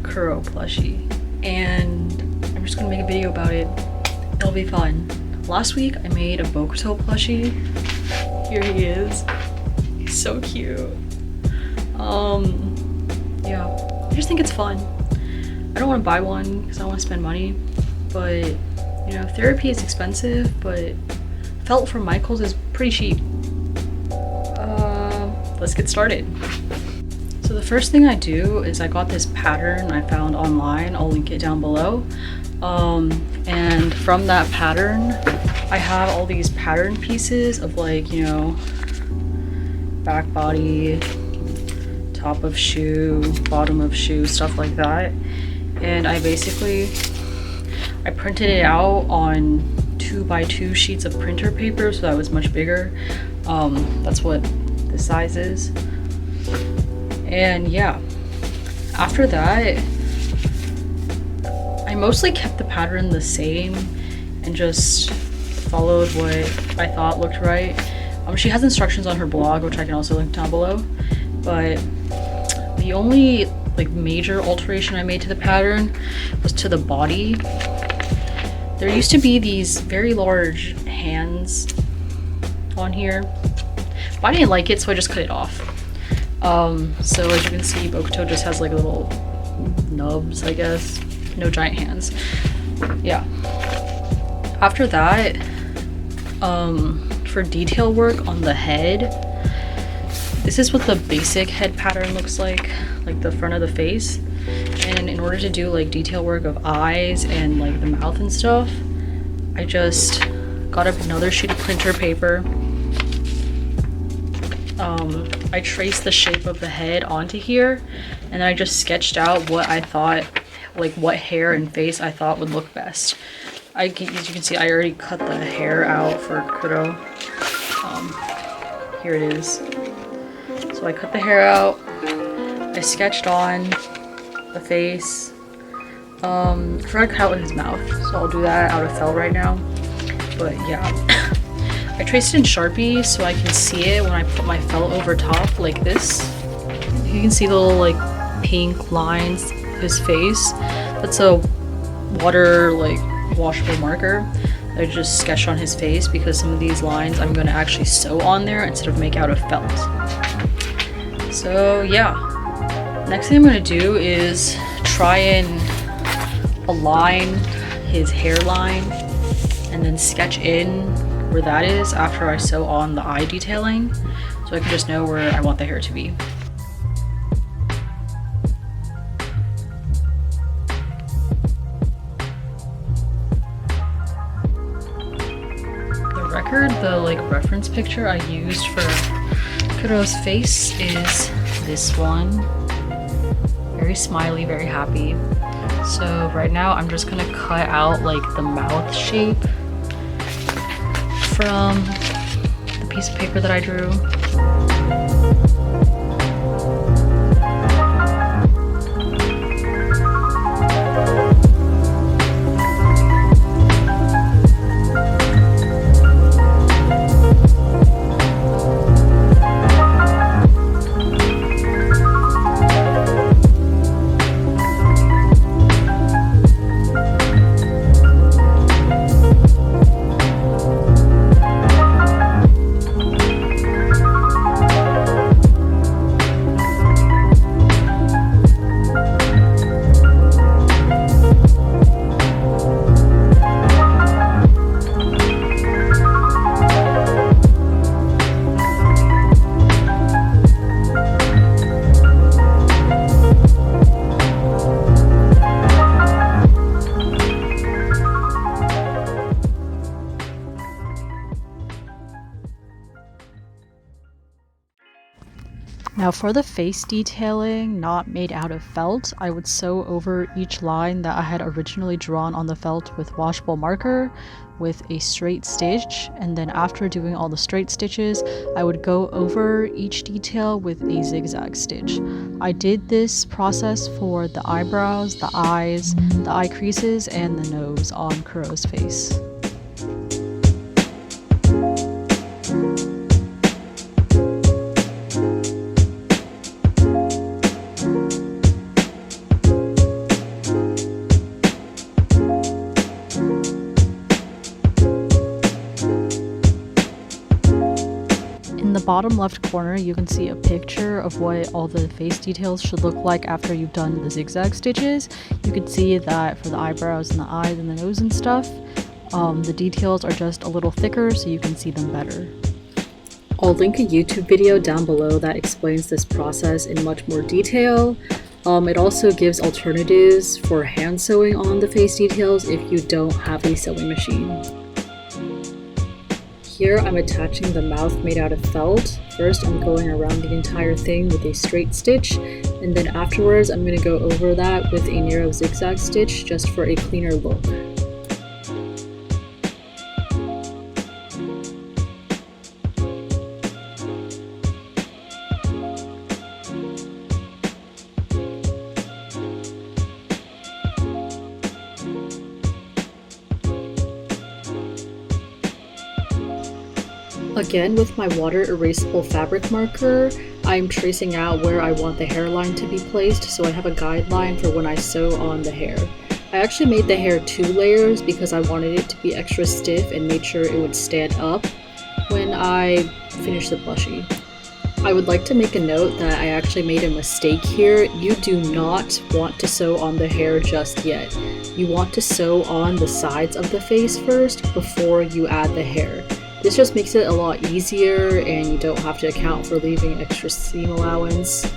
kuroo plushie, and I'm just gonna make a video about it. It'll be fun. Last week I made a Bokuto plushie. Here he is. He's so cute. Yeah, I just think it's fun. I don't want to buy one because I don't want to spend money, but you know, therapy is expensive, but felt from Michael's is pretty cheap. Let's get started. So the first thing I do is I got this pattern I found online. I'll link it down below. And from that pattern, I have all these pattern pieces of, like, you know, back body, top of shoe, bottom of shoe, stuff like that. And I printed it out on 2x2 sheets of printer paper, so that was much bigger. That's what the size is. And yeah, after that, I mostly kept the pattern the same and just followed what I thought looked right. She has instructions on her blog, which I can also link down below, but the only like major alteration I made to the pattern was to the body. There used to be these very large hands on here, but I didn't like it, so I just cut it off. So as you can see, Bokuto just has like little nubs, I guess. No giant hands. Yeah. After that, for detail work on the head, this is what the basic head pattern looks like the front of the face. And in order to do like detail work of eyes and like the mouth and stuff, I just got up another sheet of printer paper. I traced the shape of the head onto here, and I just sketched out what I thought, like what hair and face I thought would look best. As you can see, I already cut the hair out for kuroo. Here it is. So I cut the hair out, I sketched on the face. I forgot to cut out his mouth, so I'll do that out of felt right now. But yeah, I traced it in Sharpie so I can see it when I put my felt over top like this. You can see the little like pink lines of his face. That's a water like washable marker that I just sketched on his face, because some of these lines I'm going to actually sew on there instead of make out of felt. So yeah, next thing I'm going to do is try and align his hairline and then sketch in where that is after I sew on the eye detailing, so I can just know where I want the hair to be. The like reference picture I used for kuroo's face is this one. Very smiley, very happy. So right now I'm just gonna cut out like the mouth shape from the piece of paper that I drew. Now for the face detailing, not made out of felt, I would sew over each line that I had originally drawn on the felt with washable marker with a straight stitch, and then after doing all the straight stitches, I would go over each detail with a zigzag stitch. I did this process for the eyebrows, the eyes, the eye creases, and the nose on kuroo's face. bottom left corner, you can see a picture of what all the face details should look like after you've done the zigzag stitches. You can see that for the eyebrows and the eyes and the nose and stuff, the details are just a little thicker so you can see them better. I'll link a YouTube video down below that explains this process in much more detail. It also gives alternatives for hand sewing on the face details if you don't have a sewing machine. Here I'm attaching the mouth made out of felt. First I'm going around the entire thing with a straight stitch, and then afterwards I'm going to go over that with a narrow zigzag stitch just for a cleaner look. Again, with my water erasable fabric marker, I'm tracing out where I want the hairline to be placed so I have a guideline for when I sew on the hair. I actually made the hair 2 layers because I wanted it to be extra stiff and made sure it would stand up when I finish the plushie. I would like to make a note that I actually made a mistake here. You do not want to sew on the hair just yet. You want to sew on the sides of the face first before you add the hair. This just makes it a lot easier and you don't have to account for leaving extra seam allowance.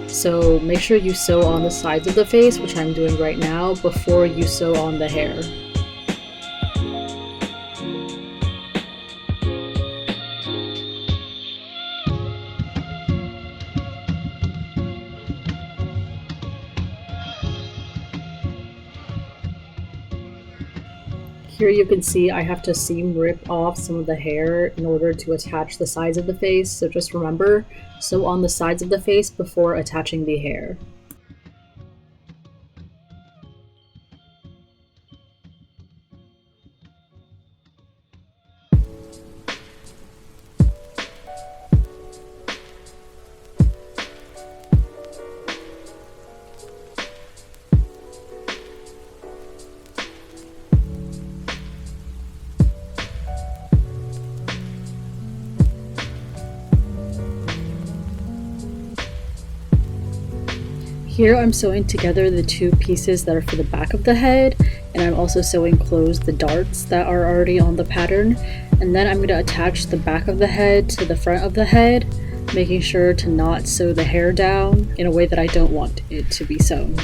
So make sure you sew on the sides of the face, which I'm doing right now, before you sew on the hair. Here you can see I have to seam rip off some of the hair in order to attach the sides of the face, so just remember, sew on the sides of the face before attaching the hair. Here I'm sewing together the 2 pieces that are for the back of the head, and I'm also sewing closed the darts that are already on the pattern, and then I'm going to attach the back of the head to the front of the head, making sure to not sew the hair down in a way that I don't want it to be sewn.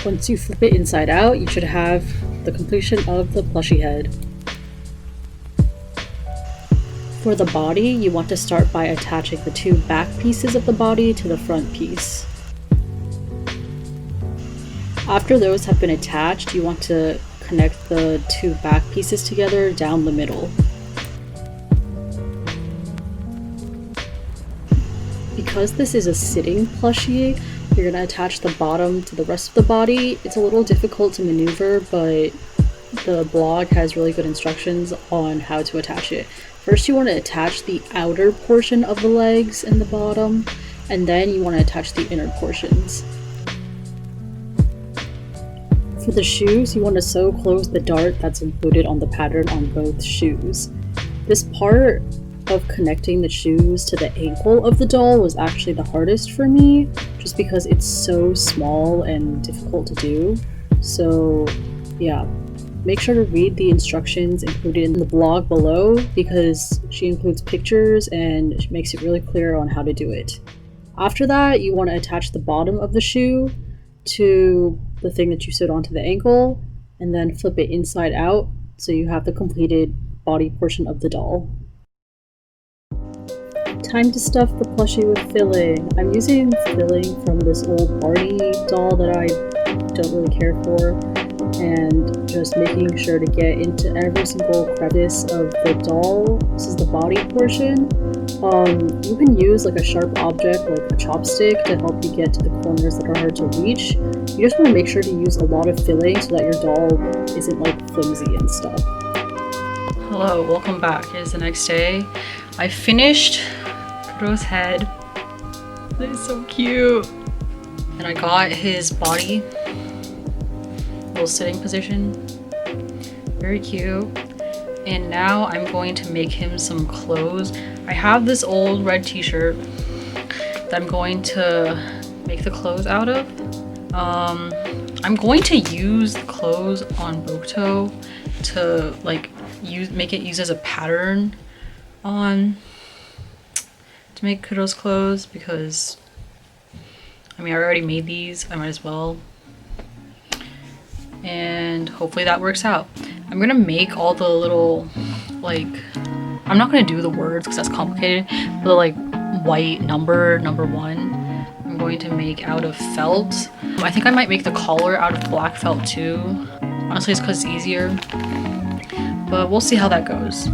Once you flip it inside out, you should have the completion of the plushie head. For the body, you want to start by attaching the 2 back pieces of the body to the front piece. After those have been attached, you want to connect the 2 back pieces together down the middle. Because this is a sitting plushie, you're going to attach the bottom to the rest of the body. It's a little difficult to maneuver, but the blog has really good instructions on how to attach it. First you want to attach the outer portion of the legs and the bottom, and then you want to attach the inner portions. For the shoes, you want to sew close the dart that's included on the pattern on both shoes. This part of connecting the shoes to the ankle of the doll was actually the hardest for me, just because it's so small and difficult to do. So yeah. Make sure to read the instructions included in the blog below because she includes pictures and she makes it really clear on how to do it. After that, you want to attach the bottom of the shoe to the thing that you sewed onto the ankle and then flip it inside out so you have the completed body portion of the doll. Time to stuff the plushie with filling. I'm using filling from this old Barney doll that I don't really care for, and just making sure to get into every single crevice of the doll. This is the body portion. You can use like a sharp object like a chopstick to help you get to the corners that are hard to reach. You just want to make sure to use a lot of filling so that your doll isn't like flimsy and stuff. Hello, welcome back. It's the next day. I finished Kuroo's head. That is so cute. And I got his body, little sitting position. Very cute. And now I'm going to make him some clothes. I have this old red t-shirt that I'm going to make the clothes out of. I'm going to use the clothes on Bokuto to like make it use as a pattern on to make Kuroo's clothes, because I mean I already made these, I might as well, and hopefully that works out. I'm gonna make all the little, like, I'm not gonna do the words because that's complicated, but the like white number 1 I'm going to make out of felt. I think I might make the collar out of black felt too. Honestly, it's because it's easier, but we'll see how that goes.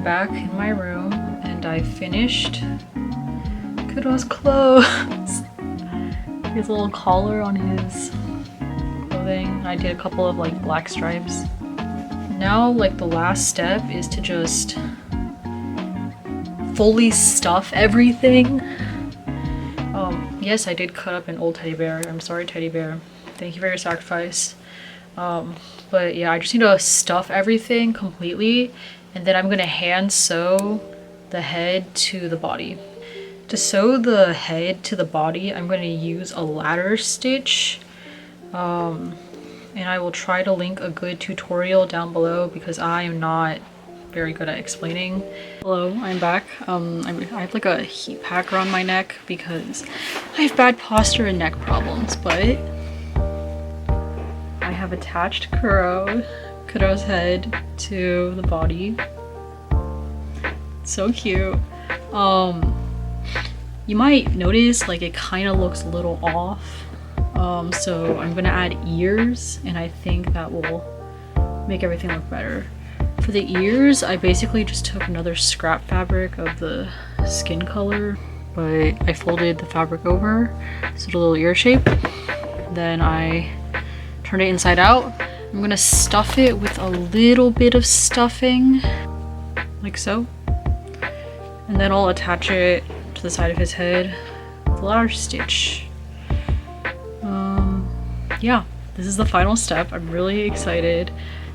Back in my room, and I finished Kuroo's clothes. His little collar on his clothing. I did a couple of like black stripes. Now like the last step is to just fully stuff everything. Yes, I did cut up an old teddy bear. I'm sorry, teddy bear. Thank you for your sacrifice. But yeah, I just need to stuff everything completely, and then I'm gonna hand sew the head to the body. To sew the head to the body, I'm gonna use a ladder stitch, and I will try to link a good tutorial down below because I am not very good at explaining. Hello, I'm back. I have like a heat pack around my neck because I have bad posture and neck problems, but I have attached Kuroo's head to the body. So cute. You might notice like it kind of looks a little off. So I'm gonna add ears, and I think that will make everything look better. For the ears, I basically just took another scrap fabric of the skin color, but I folded the fabric over so a little ear shape. Then I turned it inside out. I'm gonna stuff it with a little bit of stuffing, like so. And then I'll attach it to the side of his head with a ladder stitch. Yeah, this is the final step. I'm really excited.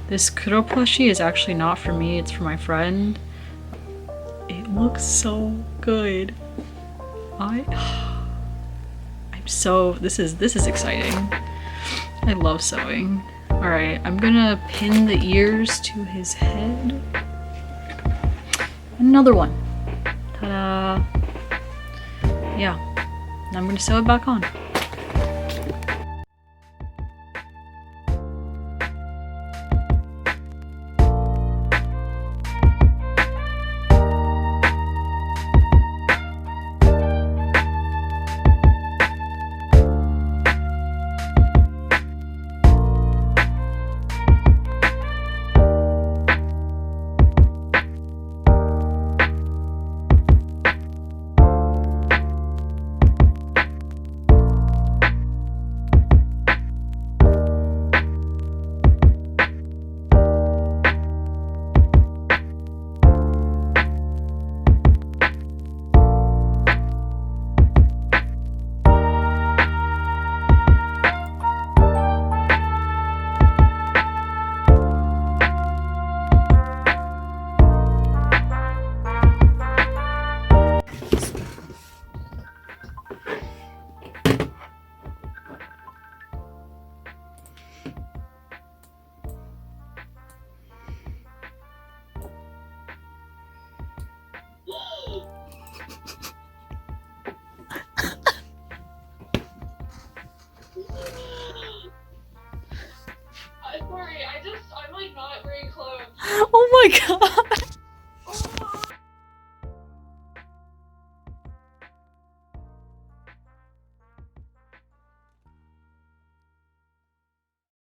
This kuroo plushie is actually not for me, it's for my friend. It looks so good. This is exciting. I love sewing. Alright, I'm gonna pin the ears to his head. Another one. Ta-da! Yeah, now I'm gonna sew it back on. I'm like not very close. Oh my god!